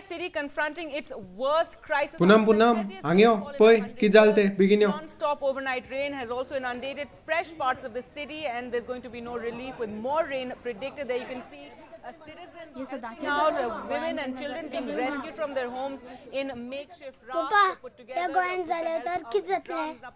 city confronting its worst crisis. Punam, angyo, poi, ki jalte, beginyo. Non-stop overnight rain has also inundated fresh parts of the city, and there's going to be no relief with more rain predicted. There you can see citizens out, women and children being rescued from their homes in makeshift rafts put together.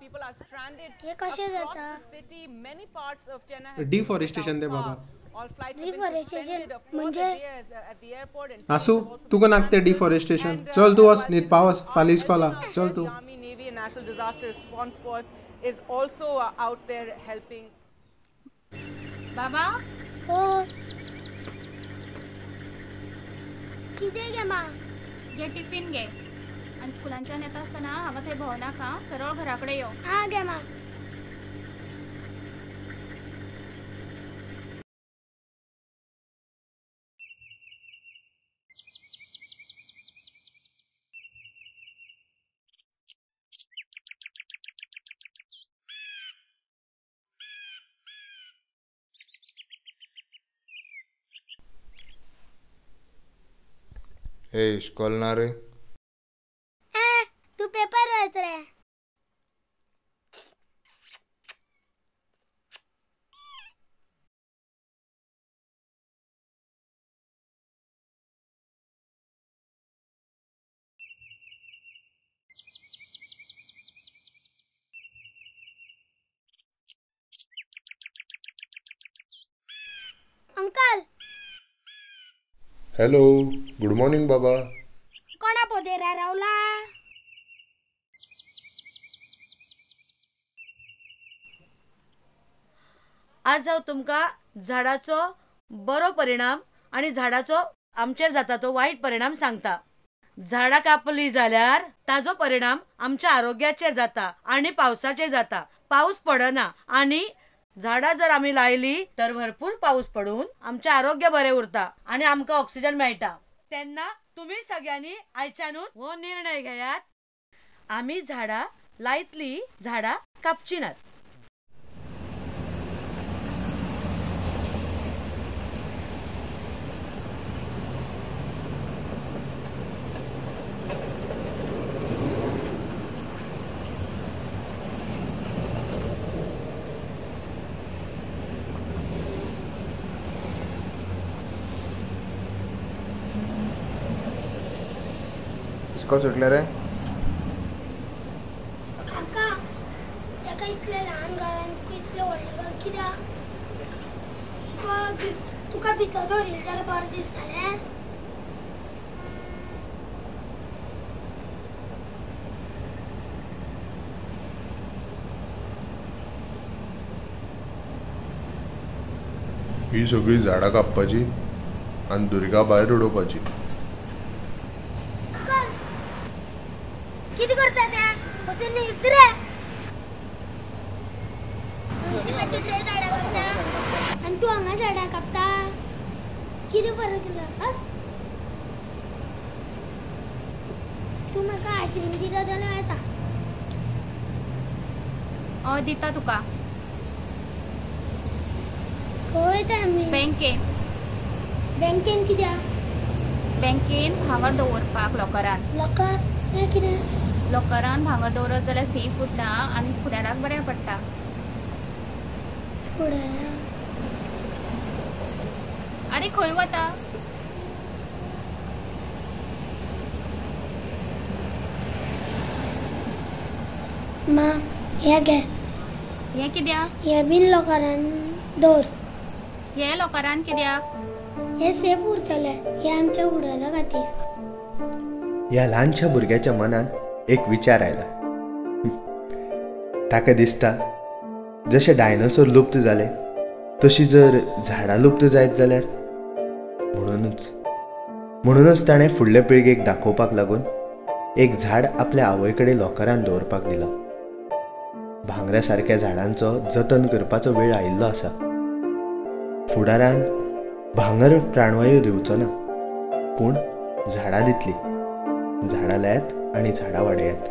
People are stranded across the city. Many parts of Chennai have deforestation de baba. all flights have been suspended for 4 days at the airport. And आसू तुका नाकते deforestation चल तू वस नीत पावस फाली स्कॉला चल तू. Army, Navy and National Disaster Response Force is also out there helping. बाबा हो किती गे मा घे टिफिन घे आणि स्कुलांच्यान येता आसतना हांगा थंय भोंवनाका सरळ घरा कडेन यो. हा गे मा. ए इश्कॉल ना रे. तू पेपर वाच रे. अंकल हॅलो, गुड मॉर्निंग बाबा. कोणा पोदेरा रावला. आज हांव तुमकां झाडाचो बरो परिणाम आनी झाडाचो आमचेर जाता तो वायट परिणाम सांगता. झाडां कापली जाल्यार ताजो परिणाम आमच्या आरोग्याचेर जाता आनी पावसाचेर जाता. पावस पडना आनी झाडां जर आमी लायली तर भरपूर पाऊस पडून आमचें आरोग्य बरें उरता आनी आमकां ऑक्सिजन मेळटा. तेन्ना तुमी सगळ्यांनी आयच्यानूच हो निर्णय घेयात. आमी झाडां लायतली, झाडां कापची नात. इश्कॉल सुटले रे. काका एका इतल्या लहान घरान तुका इतले व्हडले घर कित्याक. तुका भितर दवरिल्ले जाल्यार बरें दिसतालें. ही सगळी झाडां कापपाची आनी दुर्गा भायर उडोवपाची. किती करता त्या बसून निघत रे. म्युन्सिपाल्टी झाडां कापता आनी तूं हांगा झाडां कापता. कितें बरें केलं बस. तूं म्हाका आयस्क्रीम दिता जाल्यार येता. हय दिता तुका. खंय येता आमी. बँकेन. बँकेन कित्याक. बँकेन भांगर दवरपाक लॉकरान. लॉकर हें कितें. लॉकरान भांगर दवरत जाल्यार सेफ उरता आनी फुडाराक बरें पडटा. फुडाराक. आरे खंय वता. मा हें घे. हें कित्याक. हें बीन लॉकरान दवर. हे लॉकरान कित्याक. हें सेफ उरतलें. हें आमच्या फुडारा खातीर. ह्या ल्हानशा भुरग्याच्या मनान एक विचार आयला. ताका दिसता जशे डायनोसॉर लुप्त जाले तशी जर झाडां लुप्त जायत जाल्यार. म्हणूनच ताणें फुडले पिळगेक दाखोवपाक लागून एक झाड आपल्या आवय कडेन लॉकरान दवरपाक दिला. भांगऱ्या सारक्या झाडांचो जतन करपाचो वेळ आयिल्लो आसा. फुडारान भांगर प्राणवायू दिवचो ना, पूण झाडां दितली. झाडां लायात आनी झाडां वाडयात.